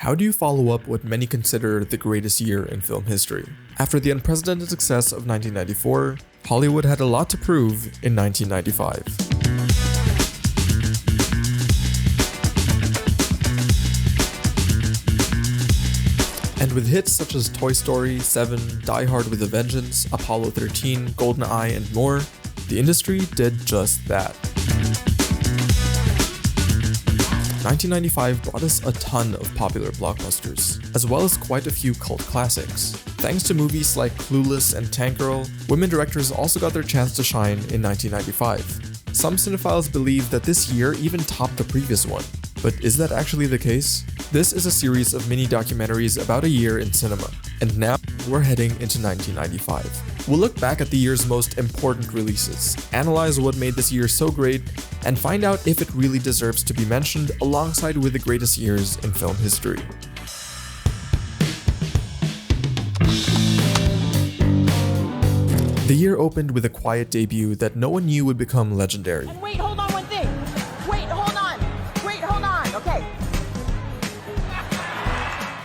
how do you follow up what many consider the greatest year in film history? After the unprecedented success of 1994, Hollywood had a lot to prove in 1995. And with hits such as Toy Story, Seven, Die Hard with a Vengeance, Apollo 13, GoldenEye, and more, the industry did just that. 1995 brought us a ton of popular blockbusters, as well as quite a few cult classics. Thanks to movies like Clueless and Tank Girl, women directors also got their chance to shine in 1995. Some cinephiles believe that this year even topped the previous one. But is that actually the case? This is a series of mini documentaries about a year in cinema, and now we're heading into 1995. We'll look back at the year's most important releases, analyze what made this year so great, and find out if it really deserves to be mentioned alongside with the greatest years in film history. The year opened with a quiet debut that no one knew would become legendary. And wait, hold on one thing. Hold on. Okay.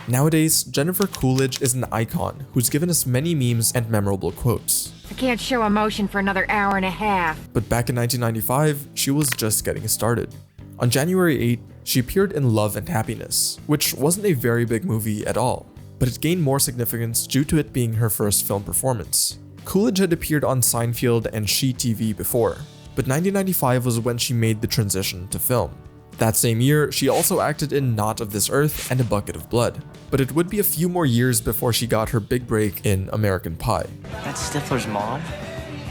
Nowadays, Jennifer Coolidge is an icon who's given us many memes and memorable quotes. I can't show emotion for another hour and a half. But back in 1995, she was just getting started. On January 8, she appeared in Love and Happiness, which wasn't a very big movie at all, but it gained more significance due to it being her first film performance. Coolidge had appeared on Seinfeld and She TV before, but 1995 was when she made the transition to film. That same year, she also acted in Not of This Earth and A Bucket of Blood, but it would be a few more years before she got her big break in American Pie. That's Stifler's mom?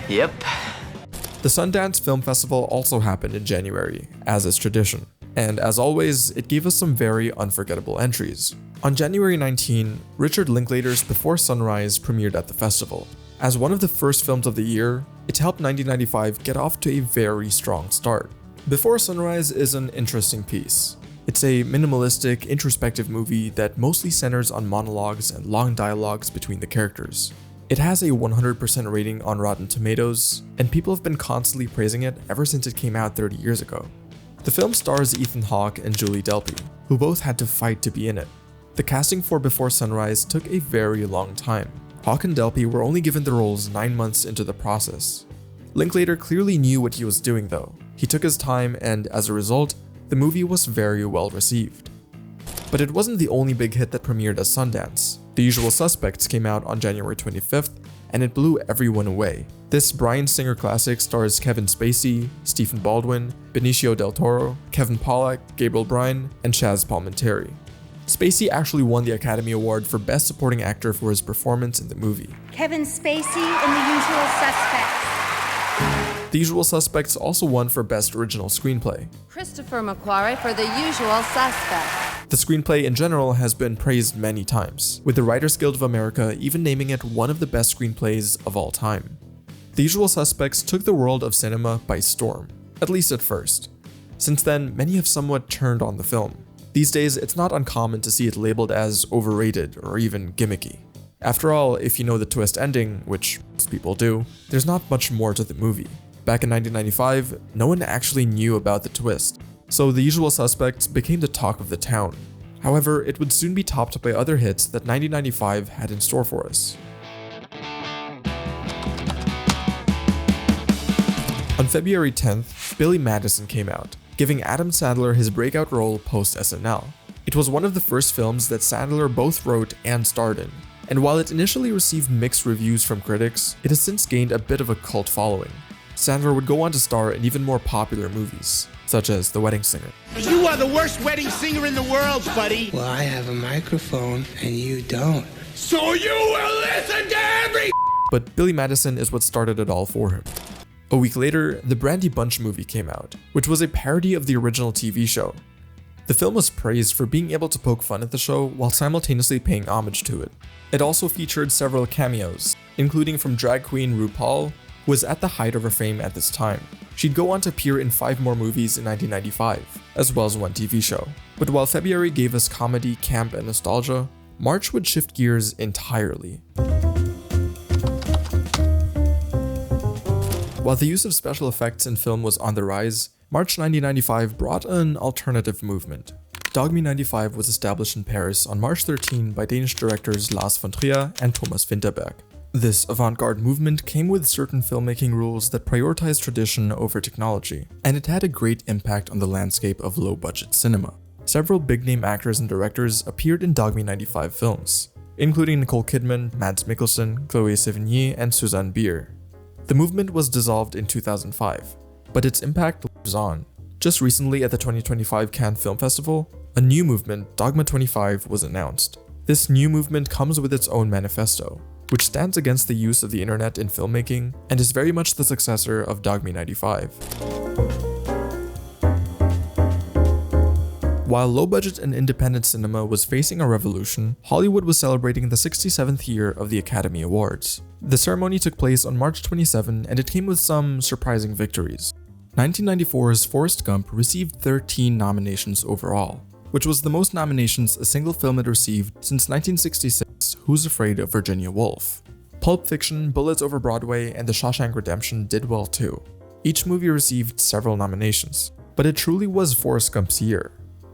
Yep. The Sundance Film Festival also happened in January, as is tradition, and as always, it gave us some very unforgettable entries. On January 19, Richard Linklater's Before Sunrise premiered at the festival. As one of the first films of the year, it helped 1995 get off to a very strong start. Before Sunrise is an interesting piece. It's a minimalistic, introspective movie that mostly centers on monologues and long dialogues between the characters. It has a 100% rating on Rotten Tomatoes, and people have been constantly praising it ever since it came out 30 years ago. The film stars Ethan Hawke and Julie Delpy, who both had to fight to be in it. The casting for Before Sunrise took a very long time. Hawke and Delpy were only given the roles 9 months into the process. Linklater clearly knew what he was doing though. He took his time and, as a result, the movie was very well received. But it wasn't the only big hit that premiered at Sundance. The Usual Suspects came out on January 25th, and it blew everyone away. This Bryan Singer classic stars Kevin Spacey, Stephen Baldwin, Benicio del Toro, Kevin Pollak, Gabriel Bryan, and Chaz Palminteri. Spacey actually won the Academy Award for Best Supporting Actor for his performance in the movie. Kevin Spacey in The Usual Suspects. The Usual Suspects also won for Best Original Screenplay. Christopher McQuarrie for The Usual Suspects. The screenplay in general has been praised many times, with the Writers Guild of America even naming it one of the best screenplays of all time. The Usual Suspects took the world of cinema by storm, at least at first. Since then, many have somewhat turned on the film. These days, it's not uncommon to see it labeled as overrated or even gimmicky. After all, if you know the twist ending, which most people do, there's not much more to the movie. Back in 1995, no one actually knew about the twist, so The Usual Suspects became the talk of the town. However, it would soon be topped by other hits that 1995 had in store for us. On February 10th, Billy Madison came out, giving Adam Sandler his breakout role post-SNL. It was one of the first films that Sandler both wrote and starred in, and while it initially received mixed reviews from critics, it has since gained a bit of a cult following. Sandler would go on to star in even more popular movies, such as The Wedding Singer. You are the worst wedding singer in the world, buddy! Well, I have a microphone, and you don't. So you will listen to every— But Billy Madison is what started it all for him. A week later, the Brady Bunch movie came out, which was a parody of the original TV show. The film was praised for being able to poke fun at the show while simultaneously paying homage to it. It also featured several cameos, including from drag queen RuPaul, who was at the height of her fame at this time. She'd go on to appear in 5 more movies in 1995, as well as 1 TV show. But while February gave us comedy, camp, and nostalgia, March would shift gears entirely. While the use of special effects in film was on the rise, March 1995 brought an alternative movement. Dogme 95 was established in Paris on March 13 by Danish directors Lars von Trier and Thomas Vinterberg. This avant-garde movement came with certain filmmaking rules that prioritized tradition over technology, and it had a great impact on the landscape of low-budget cinema. Several big-name actors and directors appeared in Dogme 95 films, including Nicole Kidman, Mads Mikkelsen, Chloe Sevigny, and Susanne Bier. The movement was dissolved in 2005, but its impact lives on. Just recently at the 2025 Cannes Film Festival, a new movement, Dogma 25, was announced. This new movement comes with its own manifesto, which stands against the use of the internet in filmmaking and is very much the successor of Dogme 95. While low-budget and independent cinema was facing a revolution, Hollywood was celebrating the 67th year of the Academy Awards. The ceremony took place on March 27, and it came with some surprising victories. 1994's Forrest Gump received 13 nominations overall, which was the most nominations a single film had received since 1966's Who's Afraid of Virginia Woolf. Pulp Fiction, Bullets Over Broadway, and The Shawshank Redemption did well too. Each movie received several nominations, but it truly was Forrest Gump's year.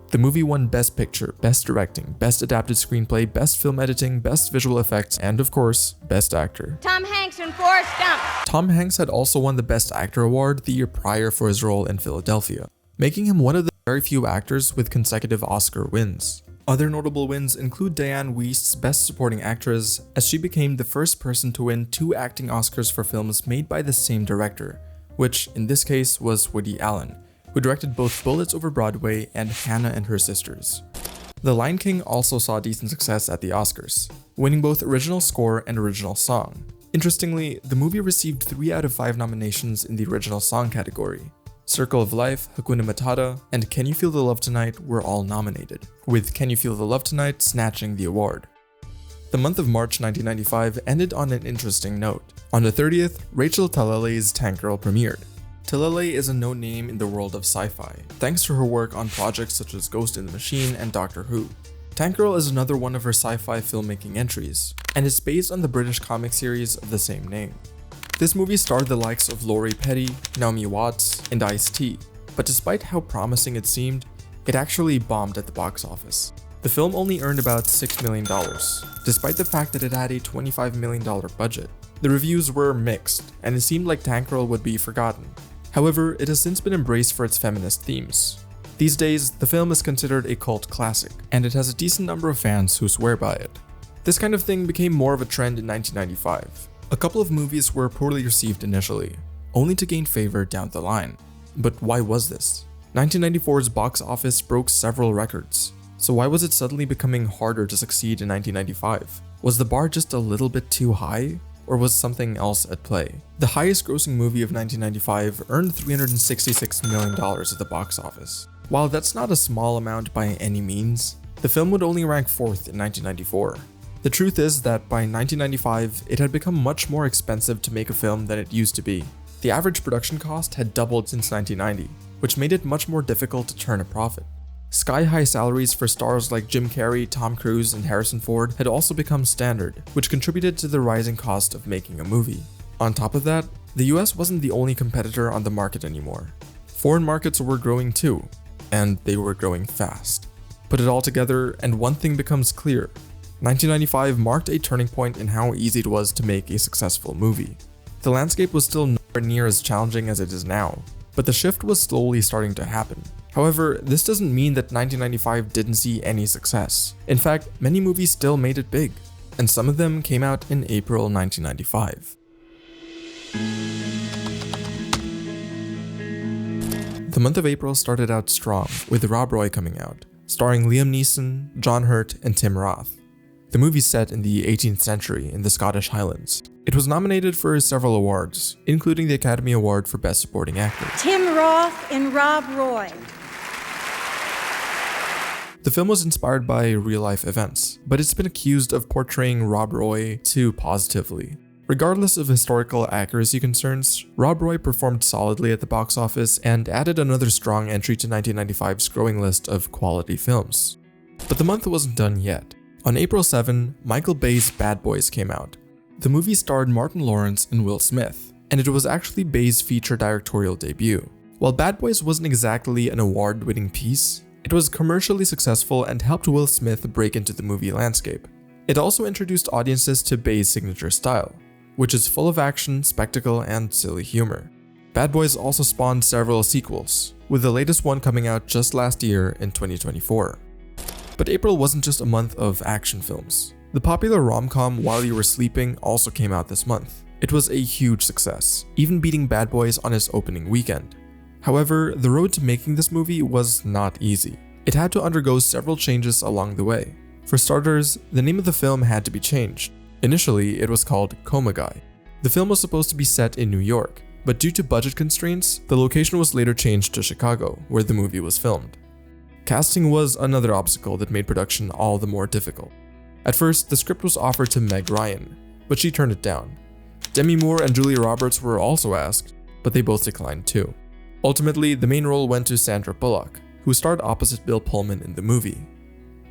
The movie won Best Picture, Best Directing, Best Adapted Screenplay, Best Film Editing, Best Visual Effects, and of course, Best Actor. Tom Hanks and Forrest Gump. Tom Hanks had also won the Best Actor award the year prior for his role in Philadelphia, making him one of the very few actors with consecutive Oscar wins. Other notable wins include Diane Wiest's Best Supporting Actress, as she became the first person to win 2 acting Oscars for films made by the same director, which in this case was Woody Allen, who directed both Bullets Over Broadway and Hannah and Her Sisters. The Lion King also saw decent success at the Oscars, winning both Original Score and Original Song. Interestingly, the movie received 3 out of 5 nominations in the Original Song category. Circle of Life, Hakuna Matata, and Can You Feel the Love Tonight were all nominated, with Can You Feel the Love Tonight snatching the award. The month of March 1995 ended on an interesting note. On the 30th, Rachel Talale's Tank Girl premiered. Talalay is a known name in the world of sci-fi, thanks to her work on projects such as Ghost in the Machine and Doctor Who. Tank Girl is another one of her sci-fi filmmaking entries, and is based on the British comic series of the same name. This movie starred the likes of Laurie Petty, Naomi Watts, and Ice-T, but despite how promising it seemed, it actually bombed at the box office. The film only earned about $6 million, despite the fact that it had a $25 million budget. The reviews were mixed, and it seemed like Tank Girl would be forgotten. However, it has since been embraced for its feminist themes. These days, the film is considered a cult classic, and it has a decent number of fans who swear by it. This kind of thing became more of a trend in 1995. A couple of movies were poorly received initially, only to gain favor down the line. But why was this? 1994's box office broke several records, so why was it suddenly becoming harder to succeed in 1995? Was the bar just a little bit too high? Or was something else at play? The highest grossing movie of 1995 earned $366 million at the box office. While that's not a small amount by any means, the film would only rank 4th in 1994. The truth is that by 1995, it had become much more expensive to make a film than it used to be. The average production cost had doubled since 1990, which made it much more difficult to turn a profit. Sky-high salaries for stars like Jim Carrey, Tom Cruise, and Harrison Ford had also become standard, which contributed to the rising cost of making a movie. On top of that, the US wasn't the only competitor on the market anymore. Foreign markets were growing too, and they were growing fast. Put it all together, and one thing becomes clear. 1995 marked a turning point in how easy it was to make a successful movie. The landscape was still nowhere near as challenging as it is now, but the shift was slowly starting to happen. However, this doesn't mean that 1995 didn't see any success. In fact, many movies still made it big, and some of them came out in April 1995. The month of April started out strong, with Rob Roy coming out, starring Liam Neeson, John Hurt, and Tim Roth. The movie's set in the 18th century in the Scottish Highlands. It was nominated for several awards, including the Academy Award for Best Supporting Actor. Tim Roth and Rob Roy. The film was inspired by real-life events, but it's been accused of portraying Rob Roy too positively. Regardless of historical accuracy concerns, Rob Roy performed solidly at the box office and added another strong entry to 1995's growing list of quality films. But the month wasn't done yet. On April 7, Michael Bay's Bad Boys came out. The movie starred Martin Lawrence and Will Smith, and it was actually Bay's feature directorial debut. While Bad Boys wasn't exactly an award-winning piece, It was commercially successful and helped Will Smith break into the movie landscape. It also introduced audiences to Bay's signature style, which is full of action, spectacle, and silly humor. Bad Boys also spawned several sequels, with the latest one coming out just last year in 2024. But April wasn't just a month of action films. The popular rom-com While You Were Sleeping also came out this month. It was a huge success, even beating Bad Boys on its opening weekend. However, the road to making this movie was not easy. It had to undergo several changes along the way. For starters, the name of the film had to be changed. Initially, it was called Coma Guy. The film was supposed to be set in New York, but due to budget constraints, the location was later changed to Chicago, where the movie was filmed. Casting was another obstacle that made production all the more difficult. At first, the script was offered to Meg Ryan, but she turned it down. Demi Moore and Julia Roberts were also asked, but they both declined too. Ultimately, the main role went to Sandra Bullock, who starred opposite Bill Pullman in the movie.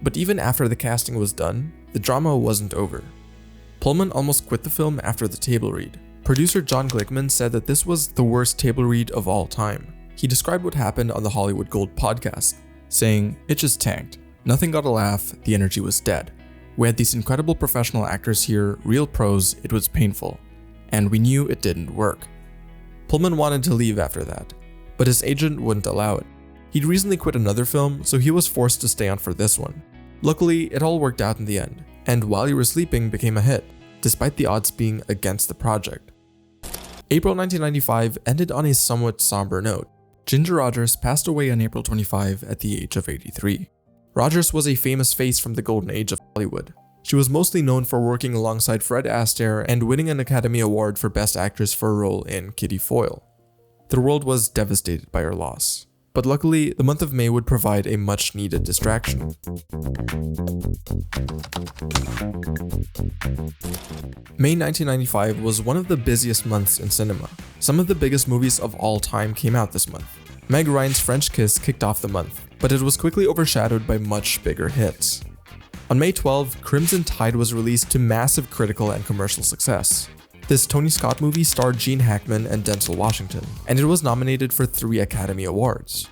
But even after the casting was done, the drama wasn't over. Pullman almost quit the film after the table read. Producer John Glickman said that this was the worst table read of all time. He described what happened on the Hollywood Gold podcast, saying, "It just tanked. Nothing got a laugh, the energy was dead. We had these incredible professional actors here, real pros, it was painful. And we knew it didn't work." Pullman wanted to leave after that, but his agent wouldn't allow it. He'd recently quit another film, so he was forced to stay on for this one. Luckily, it all worked out in the end, and While You Were Sleeping became a hit, despite the odds being against the project. April 1995 ended on a somewhat somber note. Ginger Rogers passed away on April 25 at the age of 83. Rogers was a famous face from the golden age of Hollywood. She was mostly known for working alongside Fred Astaire and winning an Academy Award for Best Actress for a role in Kitty Foyle. The world was devastated by her loss, but luckily, the month of May would provide a much-needed distraction. May 1995 was one of the busiest months in cinema. Some of the biggest movies of all time came out this month. Meg Ryan's French Kiss kicked off the month, but it was quickly overshadowed by much bigger hits. On May 12, Crimson Tide was released to massive critical and commercial success. This Tony Scott movie starred Gene Hackman and Denzel Washington, and it was nominated for 3 Academy Awards.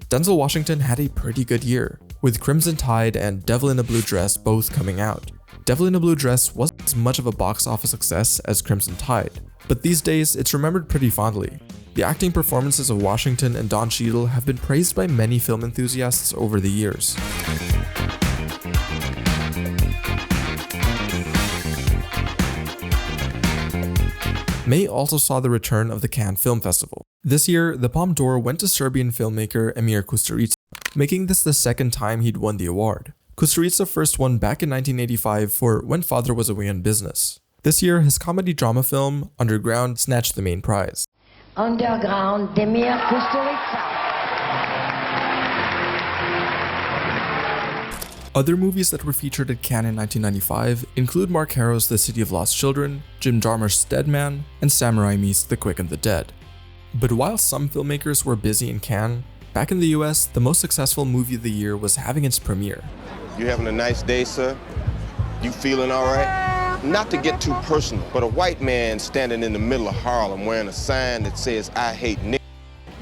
Denzel Washington had a pretty good year, with Crimson Tide and Devil in a Blue Dress both coming out. Devil in a Blue Dress wasn't as much of a box office success as Crimson Tide, but these days it's remembered pretty fondly. The acting performances of Washington and Don Cheadle have been praised by many film enthusiasts over the years. May also saw the return of the Cannes Film Festival. This year, the Palme d'Or went to Serbian filmmaker Emir Kusturica, making this the second time he'd won the award. Kusturica first won back in 1985 for When Father Was Away on Business. This year, his comedy-drama film, Underground, snatched the main prize. Underground, Emir Kusturica. Other movies that were featured at Cannes in 1995 include Mark Harrow's The City of Lost Children, Jim Jarmusch's Dead Man, and Sam Raimi's The Quick and the Dead. But while some filmmakers were busy in Cannes, back in the US, the most successful movie of the year was having its premiere. You having a nice day, sir? You feeling all right? Not to get too personal, but a white man standing in the middle of Harlem wearing a sign that says, "I hate niggas,"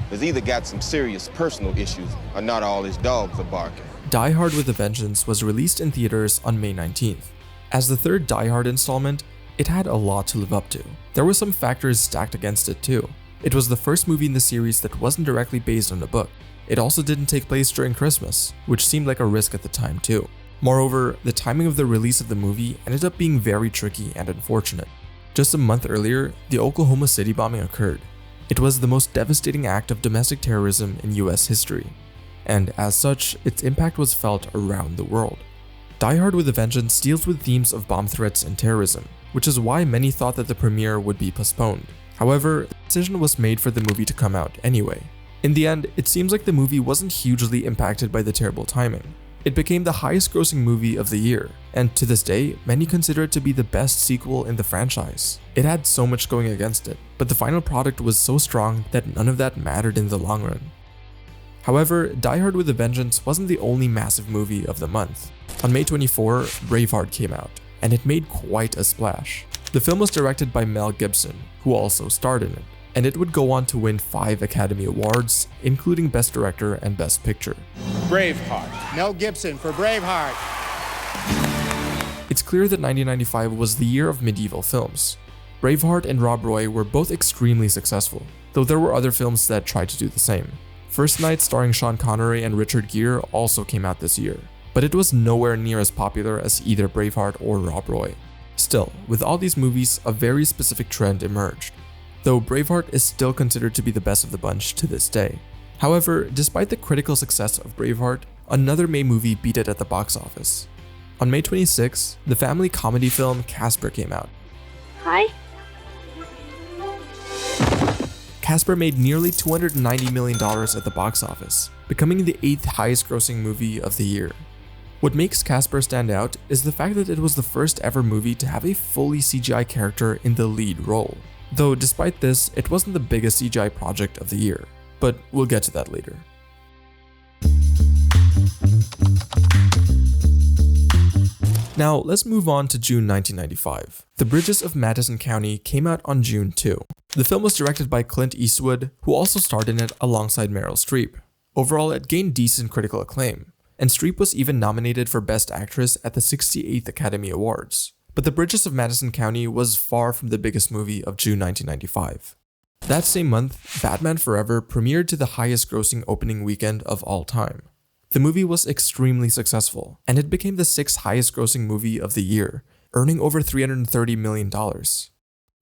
has either got some serious personal issues or not all his dogs are barking. Die Hard with a Vengeance was released in theaters on May 19th. As the third Die Hard installment, it had a lot to live up to. There were some factors stacked against it too. It was the first movie in the series that wasn't directly based on a book. It also didn't take place during Christmas, which seemed like a risk at the time too. Moreover, the timing of the release of the movie ended up being very tricky and unfortunate. Just a month earlier, the Oklahoma City bombing occurred. It was the most devastating act of domestic terrorism in US history, and as such, its impact was felt around the world. Die Hard with a Vengeance deals with themes of bomb threats and terrorism, which is why many thought that the premiere would be postponed. However, the decision was made for the movie to come out anyway. In the end, it seems like the movie wasn't hugely impacted by the terrible timing. It became the highest grossing movie of the year, and to this day, many consider it to be the best sequel in the franchise. It had so much going against it, but the final product was so strong that none of that mattered in the long run. However, Die Hard with a Vengeance wasn't the only massive movie of the month. On May 24, Braveheart came out, and it made quite a splash. The film was directed by Mel Gibson, who also starred in it, and it would go on to win 5 Academy Awards, including Best Director and Best Picture. Braveheart. Mel Gibson for Braveheart. It's clear that 1995 was the year of medieval films. Braveheart and Rob Roy were both extremely successful, though there were other films that tried to do the same. First Knight starring Sean Connery and Richard Gere also came out this year, but it was nowhere near as popular as either Braveheart or Rob Roy. Still, with all these movies, a very specific trend emerged, though Braveheart is still considered to be the best of the bunch to this day. However, despite the critical success of Braveheart, another May movie beat it at the box office. On May 26, the family comedy film Casper came out. Hi. Casper made nearly $290 million at the box office, becoming the 8th highest grossing movie of the year. What makes Casper stand out is the fact that it was the first ever movie to have a fully CGI character in the lead role. Though despite this, it wasn't the biggest CGI project of the year, but we'll get to that later. Now, let's move on to June 1995. The Bridges of Madison County came out on June 2. The film was directed by Clint Eastwood, who also starred in it alongside Meryl Streep. Overall, it gained decent critical acclaim, and Streep was even nominated for Best Actress at the 68th Academy Awards. But The Bridges of Madison County was far from the biggest movie of June 1995. That same month, Batman Forever premiered to the highest grossing opening weekend of all time. The movie was extremely successful, and it became the 6th highest grossing movie of the year, earning over $330 million.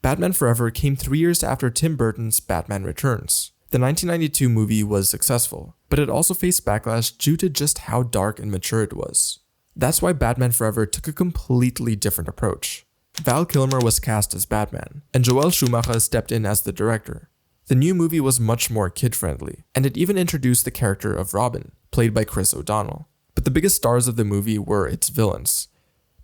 Batman Forever came 3 years after Tim Burton's Batman Returns. The 1992 movie was successful, but it also faced backlash due to just how dark and mature it was. That's why Batman Forever took a completely different approach. Val Kilmer was cast as Batman, and Joel Schumacher stepped in as the director. The new movie was much more kid-friendly, and it even introduced the character of Robin, played by Chris O'Donnell. But the biggest stars of the movie were its villains.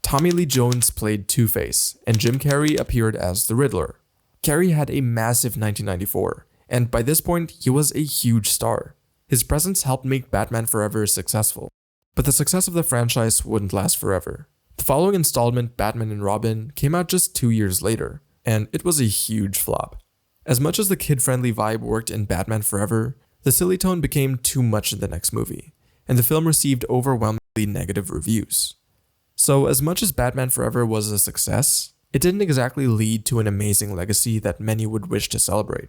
Tommy Lee Jones played Two-Face, and Jim Carrey appeared as the Riddler. Carrey had a massive 1994, and by this point, he was a huge star. His presence helped make Batman Forever successful. But the success of the franchise wouldn't last forever. The following installment, Batman and Robin, came out just 2 years later, and it was a huge flop. As much as the kid-friendly vibe worked in Batman Forever, the silly tone became too much in the next movie, and the film received overwhelmingly negative reviews. So as much as Batman Forever was a success, it didn't exactly lead to an amazing legacy that many would wish to celebrate.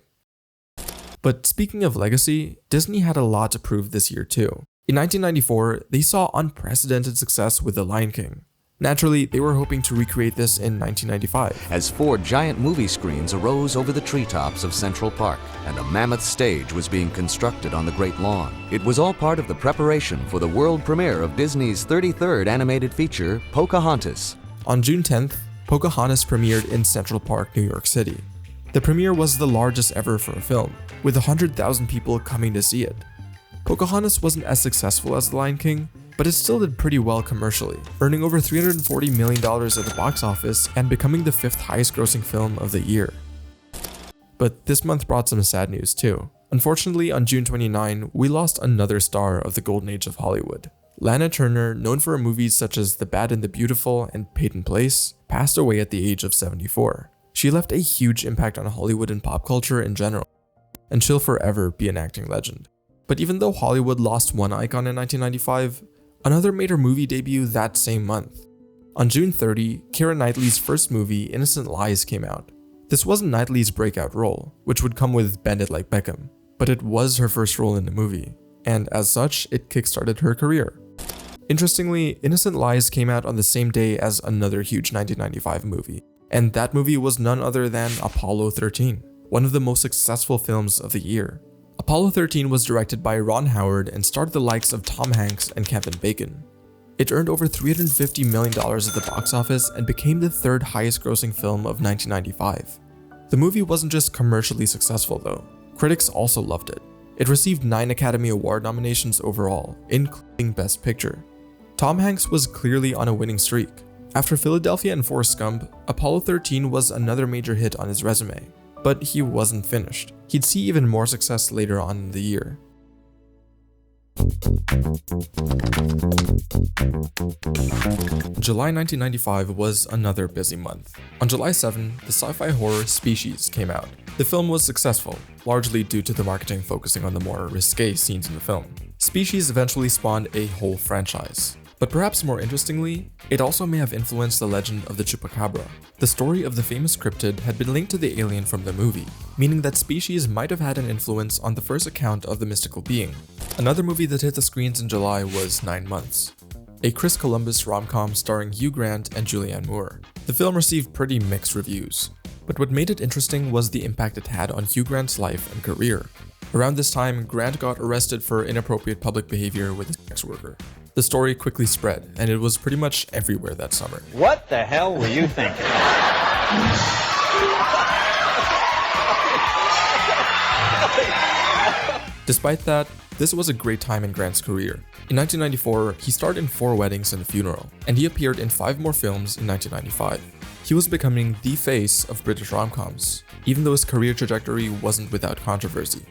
But speaking of legacy, Disney had a lot to prove this year too. In 1994, they saw unprecedented success with The Lion King. Naturally, they were hoping to recreate this in 1995. As 4 giant movie screens arose over the treetops of Central Park, and a mammoth stage was being constructed on the Great Lawn. It was all part of the preparation for the world premiere of Disney's 33rd animated feature, Pocahontas. On June 10th, Pocahontas premiered in Central Park, New York City. The premiere was the largest ever for a film, with 100,000 people coming to see it. Pocahontas wasn't as successful as The Lion King, but it still did pretty well commercially, earning over $340 million at the box office and becoming the 5th highest grossing film of the year. But this month brought some sad news too. Unfortunately, on June 29, we lost another star of the golden age of Hollywood. Lana Turner, known for her movies such as The Bad and the Beautiful and Peyton Place, passed away at the age of 74. She left a huge impact on Hollywood and pop culture in general, and she'll forever be an acting legend. But even though Hollywood lost one icon in 1995, another made her movie debut that same month. On June 30, Keira Knightley's first movie, Innocent Lies, came out. This wasn't Knightley's breakout role, which would come with Bend It Like Beckham, but it was her first role in the movie, and as such, it kickstarted her career. Interestingly, Innocent Lies came out on the same day as another huge 1995 movie, and that movie was none other than Apollo 13, one of the most successful films of the year. Apollo 13 was directed by Ron Howard and starred the likes of Tom Hanks and Kevin Bacon. It earned over $350 million at the box office and became the 3rd highest grossing film of 1995. The movie wasn't just commercially successful though, critics also loved it. It received 9 Academy Award nominations overall, including Best Picture. Tom Hanks was clearly on a winning streak. After Philadelphia and Forrest Gump, Apollo 13 was another major hit on his resume. But he wasn't finished. He'd see even more success later on in the year. July 1995 was another busy month. On July 7, the sci-fi horror Species came out. The film was successful, largely due to the marketing focusing on the more risque scenes in the film. Species eventually spawned a whole franchise. But perhaps more interestingly, it also may have influenced the legend of the Chupacabra. The story of the famous cryptid had been linked to the alien from the movie, meaning that Species might have had an influence on the first account of the mystical being. Another movie that hit the screens in July was 9 Months, a Chris Columbus rom-com starring Hugh Grant and Julianne Moore. The film received pretty mixed reviews, but what made it interesting was the impact it had on Hugh Grant's life and career. Around this time, Grant got arrested for inappropriate public behavior with a sex worker. The story quickly spread, and it was pretty much everywhere that summer. What the hell were you thinking? Despite that, this was a great time in Grant's career. In 1994, he starred in 4 Weddings and a Funeral, and he appeared in 5 more films in 1995. He was becoming the face of British rom-coms, even though his career trajectory wasn't without controversy.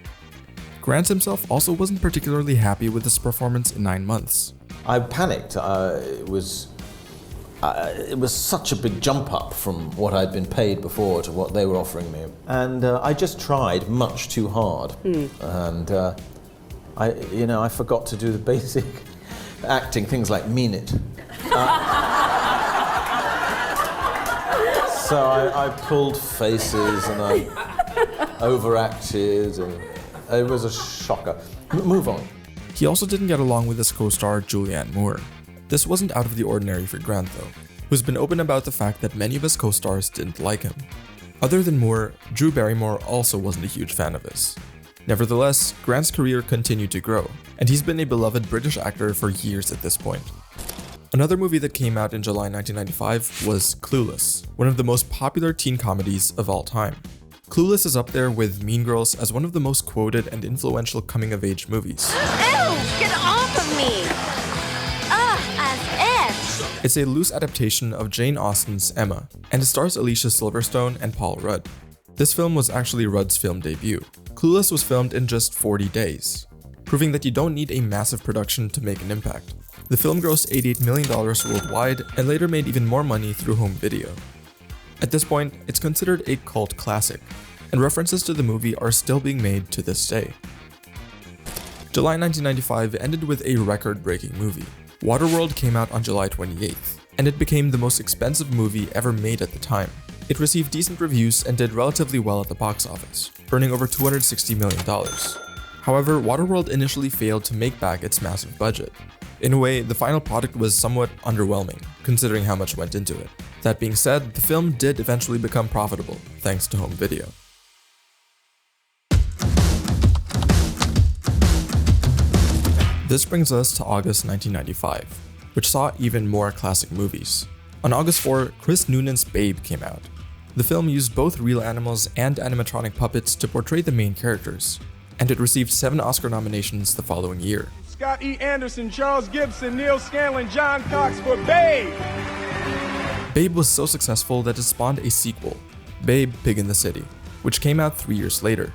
Grant himself also wasn't particularly happy with his performance in 9 Months. I panicked. It was such a big jump up from what I'd been paid before to what they were offering me, and I just tried much too hard. And I forgot to do the basic acting things like mean it. So I pulled faces and I overacted, and it was a shocker. Move on. He also didn't get along with his co-star Julianne Moore. This wasn't out of the ordinary for Grant though, who's been open about the fact that many of his co-stars didn't like him. Other than Moore, Drew Barrymore also wasn't a huge fan of his. Nevertheless, Grant's career continued to grow, and he's been a beloved British actor for years at this point. Another movie that came out in July 1995 was Clueless, one of the most popular teen comedies of all time. Clueless is up there with Mean Girls as one of the most quoted and influential coming-of-age movies. Ew! Get off of me! Ugh, as if! It's a loose adaptation of Jane Austen's Emma, and it stars Alicia Silverstone and Paul Rudd. This film was actually Rudd's film debut. Clueless was filmed in just 40 days, proving that you don't need a massive production to make an impact. The film grossed $88 million worldwide and later made even more money through home video. At this point, it's considered a cult classic, and references to the movie are still being made to this day. July 1995 ended with a record-breaking movie. Waterworld came out on July 28th, and it became the most expensive movie ever made at the time. It received decent reviews and did relatively well at the box office, earning over $260 million. However, Waterworld initially failed to make back its massive budget. In a way, the final product was somewhat underwhelming, considering how much went into it. That being said, the film did eventually become profitable, thanks to home video. This brings us to August 1995, which saw even more classic movies. On August 4, Chris Noonan's Babe came out. The film used both real animals and animatronic puppets to portray the main characters, and it received 7 Oscar nominations the following year. Scott E. Anderson, Charles Gibson, Neil Scanlon, John Cox for Babe! Babe was so successful that it spawned a sequel, Babe, Pig in the City, which came out 3 years later.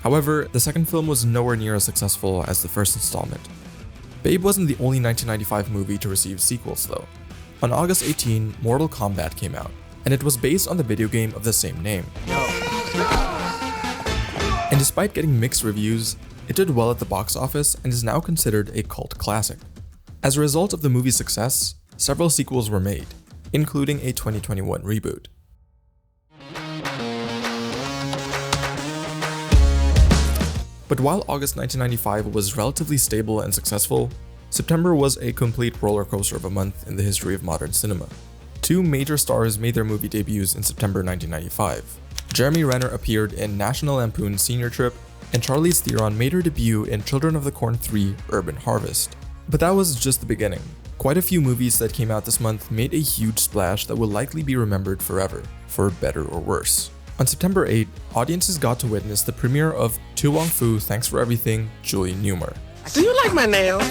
However, the second film was nowhere near as successful as the first installment. Babe wasn't the only 1995 movie to receive sequels though. On August 18, Mortal Kombat came out, and it was based on the video game of the same name. And despite getting mixed reviews, it did well at the box office and is now considered a cult classic. As a result of the movie's success, several sequels were made, including a 2021 reboot. But while August 1995 was relatively stable and successful, September was a complete roller coaster of a month in the history of modern cinema. 2 major stars made their movie debuts in September 1995. Jeremy Renner appeared in National Lampoon's Senior Trip, and Charlize Theron made her debut in Children of the Corn 3: Urban Harvest. But that was just the beginning. Quite a few movies that came out this month made a huge splash that will likely be remembered forever, for better or worse. On September 8, audiences got to witness the premiere of To Wong Foo Thanks for Everything, Julie Newmar. Do you like my nails?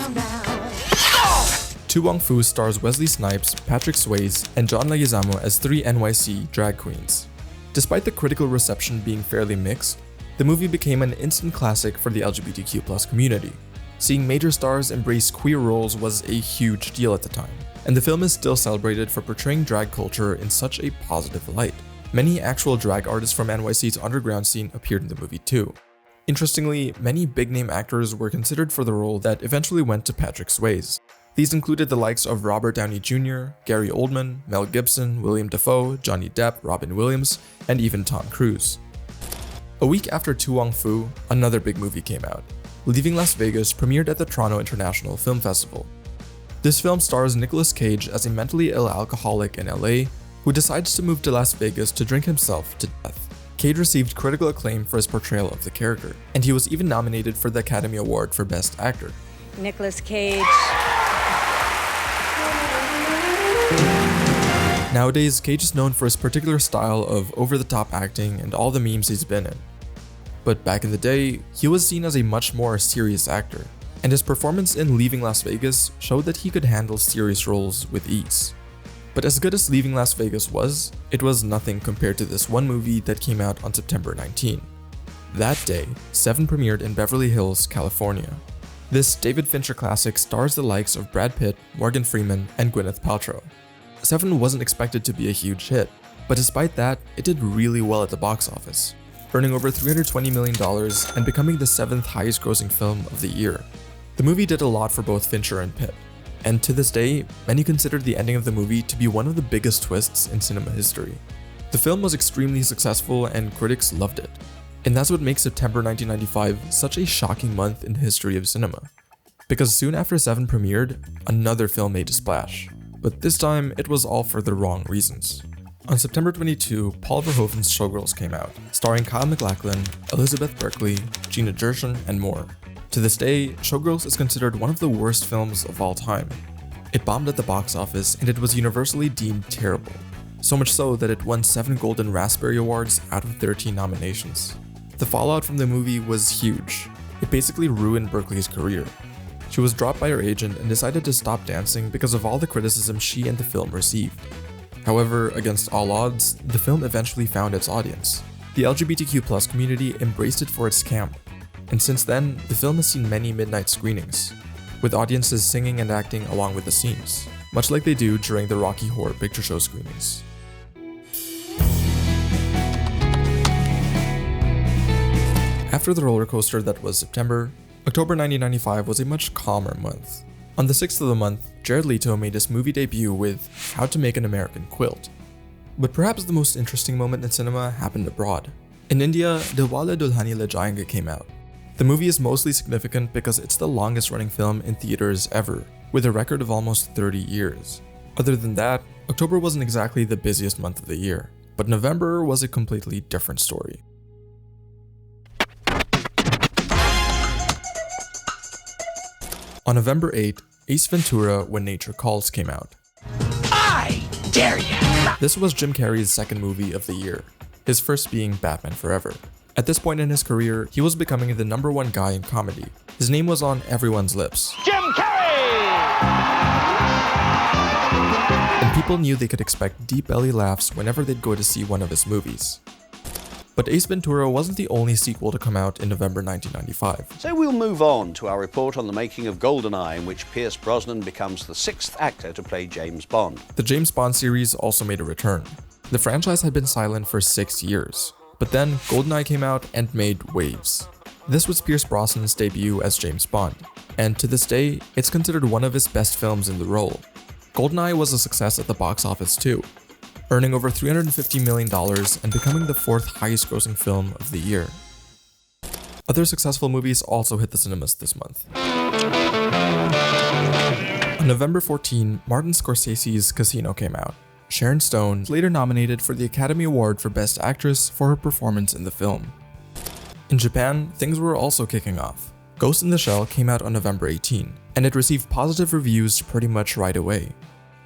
To Wong Foo stars Wesley Snipes, Patrick Swayze, and John Leguizamo as 3 NYC drag queens. Despite the critical reception being fairly mixed, the movie became an instant classic for the LGBTQ+ community. Seeing major stars embrace queer roles was a huge deal at the time, and the film is still celebrated for portraying drag culture in such a positive light. Many actual drag artists from NYC's underground scene appeared in the movie too. Interestingly, many big-name actors were considered for the role that eventually went to Patrick Swayze. These included the likes of Robert Downey Jr., Gary Oldman, Mel Gibson, William Dafoe, Johnny Depp, Robin Williams, and even Tom Cruise. A week after To Wong Foo, another big movie came out. Leaving Las Vegas premiered at the Toronto International Film Festival. This film stars Nicolas Cage as a mentally ill alcoholic in LA who decides to move to Las Vegas to drink himself to death. Cage received critical acclaim for his portrayal of the character, and he was even nominated for the Academy Award for Best Actor. Nicolas Cage. Nowadays, Cage is known for his particular style of over-the-top acting and all the memes he's been in. But back in the day, he was seen as a much more serious actor, and his performance in Leaving Las Vegas showed that he could handle serious roles with ease. But as good as Leaving Las Vegas was, it was nothing compared to this one movie that came out on September 19. That day, Seven premiered in Beverly Hills, California. This David Fincher classic stars the likes of Brad Pitt, Morgan Freeman, and Gwyneth Paltrow. Seven wasn't expected to be a huge hit, but despite that, it did really well at the box office, earning over $320 million and becoming the 7th highest grossing film of the year. The movie did a lot for both Fincher and Pitt, and to this day, many consider the ending of the movie to be one of the biggest twists in cinema history. The film was extremely successful and critics loved it, and that's what makes September 1995 such a shocking month in the history of cinema. Because soon after Seven premiered, another film made a splash, but this time it was all for the wrong reasons. On September 22, Paul Verhoeven's Showgirls came out, starring Kyle MacLachlan, Elizabeth Berkley, Gina Gershon, and more. To this day, Showgirls is considered one of the worst films of all time. It bombed at the box office and it was universally deemed terrible, so much so that it won 7 Golden Raspberry Awards out of 13 nominations. The fallout from the movie was huge. It basically ruined Berkley's career. She was dropped by her agent and decided to stop dancing because of all the criticism she and the film received. However, against all odds, the film eventually found its audience. The LGBTQ+ community embraced it for its camp, and since then, the film has seen many midnight screenings, with audiences singing and acting along with the scenes, much like they do during the Rocky Horror Picture Show screenings. After the roller coaster that was September, October 1995 was a much calmer month. On the 6th of the month, Jared Leto made his movie debut with How to Make an American Quilt. But perhaps the most interesting moment in cinema happened abroad. In India, Dilwale Dulhania Le Jayenge came out. The movie is mostly significant because it's the longest running film in theaters ever, with a record of almost 30 years. Other than that, October wasn't exactly the busiest month of the year, but November was a completely different story. On November 8, Ace Ventura: When Nature Calls came out. I dare you! This was Jim Carrey's second movie of the year, his first being Batman Forever. At this point in his career, he was becoming the #1 guy in comedy. His name was on everyone's lips. Jim Carrey! And people knew they could expect deep belly laughs whenever they'd go to see one of his movies. But Ace Ventura wasn't the only sequel to come out in November 1995. So we'll move on to our report on the making of GoldenEye, in which Pierce Brosnan becomes the 6th actor to play James Bond. The James Bond series also made a return. The franchise had been silent for 6 years, but then GoldenEye came out and made waves. This was Pierce Brosnan's debut as James Bond, and to this day, it's considered one of his best films in the role. GoldenEye was a success at the box office too, earning over $350 million and becoming the 4th highest grossing film of the year. Other successful movies also hit the cinemas this month. On November 14, Martin Scorsese's Casino came out. Sharon Stone was later nominated for the Academy Award for Best Actress for her performance in the film. In Japan, things were also kicking off. Ghost in the Shell came out on November 18, and it received positive reviews pretty much right away.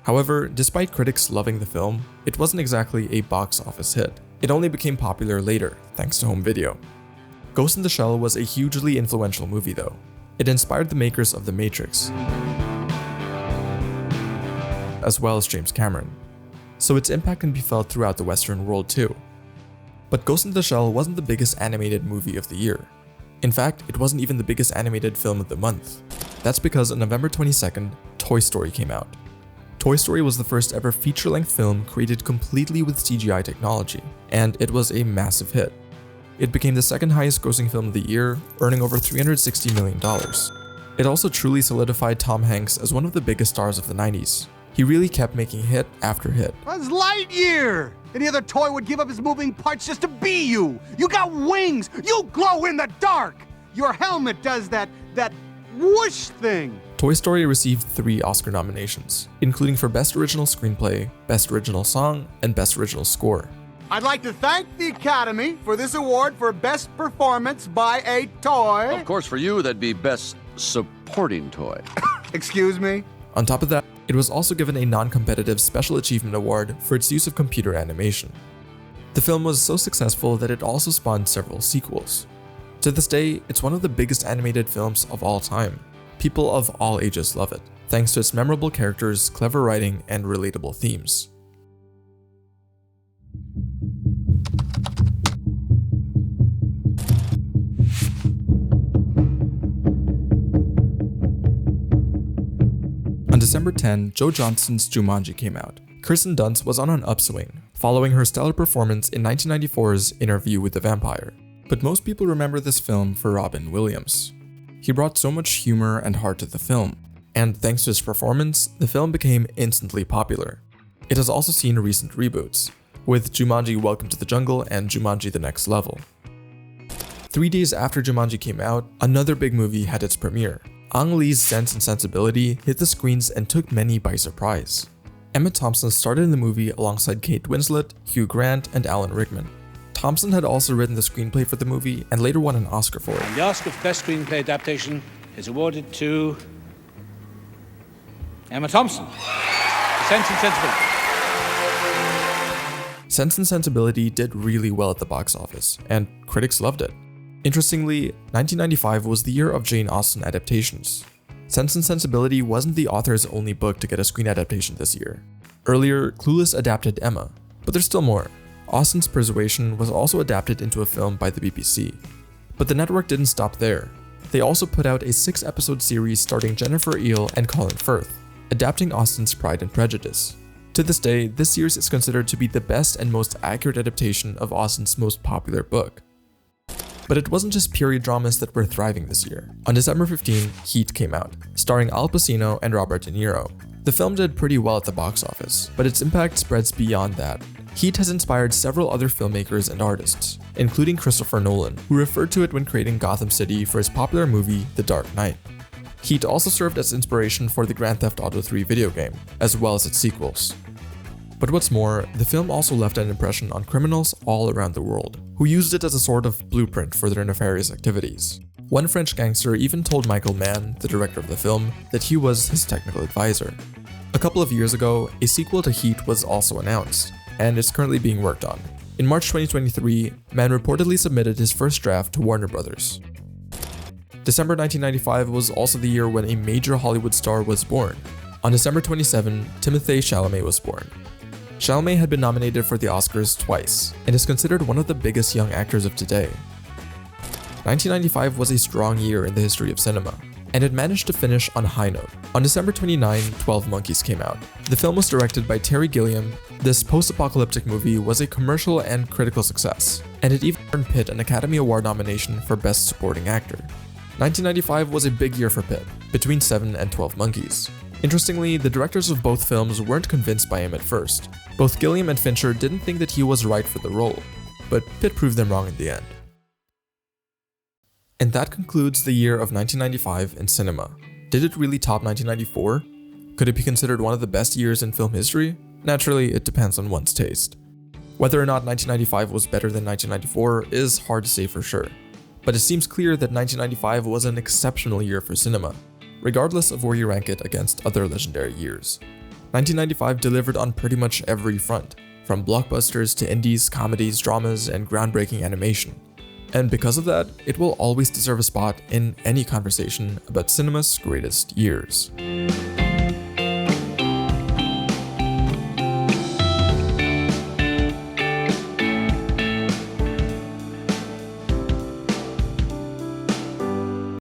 However, despite critics loving the film, it wasn't exactly a box office hit. It only became popular later, thanks to home video. Ghost in the Shell was a hugely influential movie though. It inspired the makers of The Matrix, as well as James Cameron, so its impact can be felt throughout the Western world too. But Ghost in the Shell wasn't the biggest animated movie of the year. In fact, it wasn't even the biggest animated film of the month. That's because on November 22nd, Toy Story came out. Toy Story was the first ever feature-length film created completely with CGI technology, and it was a massive hit. It became the second highest grossing film of the year, earning over $360 million. It also truly solidified Tom Hanks as one of the biggest stars of the 90s. He really kept making hit after hit. That's Lightyear! Any other toy would give up his moving parts just to be you! You got wings! You glow in the dark! Your helmet does that whoosh thing! Toy Story received 3 Oscar nominations, including for Best Original Screenplay, Best Original Song, and Best Original Score. I'd like to thank the Academy for this award for Best Performance by a Toy. Of course, for you, that'd be Best Supporting Toy. Excuse me? On top of that, it was also given a non-competitive Special Achievement Award for its use of computer animation. The film was so successful that it also spawned several sequels. To this day, it's one of the biggest animated films of all time. People of all ages love it, thanks to its memorable characters, clever writing, and relatable themes. On December 10, Joe Johnston's Jumanji came out. Kirsten Dunst was on an upswing, following her stellar performance in 1994's Interview with the Vampire. But most people remember this film for Robin Williams. He brought so much humor and heart to the film, and thanks to his performance, the film became instantly popular. It has also seen recent reboots, with Jumanji Welcome to the Jungle and Jumanji The Next Level. 3 days after Jumanji came out, another big movie had its premiere. Ang Lee's Sense and Sensibility hit the screens and took many by surprise. Emma Thompson starred in the movie alongside Kate Winslet, Hugh Grant, and Alan Rickman. Thompson had also written the screenplay for the movie and later won an Oscar for it. And the Oscar for Best Screenplay Adaptation is awarded to Emma Thompson. Sense and Sensibility. Sense and Sensibility did really well at the box office, and critics loved it. Interestingly, 1995 was the year of Jane Austen adaptations. Sense and Sensibility wasn't the author's only book to get a screen adaptation this year. Earlier, Clueless adapted Emma, but there's still more. Austen's Persuasion was also adapted into a film by the BBC. But the network didn't stop there. They also put out a 6-episode series starring Jennifer Eel and Colin Firth, adapting Austen's Pride and Prejudice. To this day, this series is considered to be the best and most accurate adaptation of Austen's most popular book. But it wasn't just period dramas that were thriving this year. On December 15, Heat came out, starring Al Pacino and Robert De Niro. The film did pretty well at the box office, but its impact spreads beyond that. Heat has inspired several other filmmakers and artists, including Christopher Nolan, who referred to it when creating Gotham City for his popular movie, The Dark Knight. Heat also served as inspiration for the Grand Theft Auto 3 video game, as well as its sequels. But what's more, the film also left an impression on criminals all around the world, who used it as a sort of blueprint for their nefarious activities. One French gangster even told Michael Mann, the director of the film, that he was his technical advisor. A couple of years ago, a sequel to Heat was also announced, and is currently being worked on. In March 2023, Mann reportedly submitted his first draft to Warner Brothers. December 1995 was also the year when a major Hollywood star was born. On December 27, Timothée Chalamet was born. Chalamet had been nominated for the Oscars twice, and is considered one of the biggest young actors of today. 1995 was a strong year in the history of cinema, and it managed to finish on a high note. On December 29, 12 Monkeys came out. The film was directed by Terry Gilliam. This post-apocalyptic movie was a commercial and critical success, and it even earned Pitt an Academy Award nomination for Best Supporting Actor. 1995 was a big year for Pitt, between 7 and 12 Monkeys. Interestingly, the directors of both films weren't convinced by him at first. Both Gilliam and Fincher didn't think that he was right for the role, but Pitt proved them wrong in the end. And that concludes the year of 1995 in cinema. Did it really top 1994? Could it be considered one of the best years in film history? Naturally, it depends on one's taste. Whether or not 1995 was better than 1994 is hard to say for sure, but it seems clear that 1995 was an exceptional year for cinema, regardless of where you rank it against other legendary years. 1995 delivered on pretty much every front, from blockbusters to indies, comedies, dramas, and groundbreaking animation. And because of that, it will always deserve a spot in any conversation about cinema's greatest years.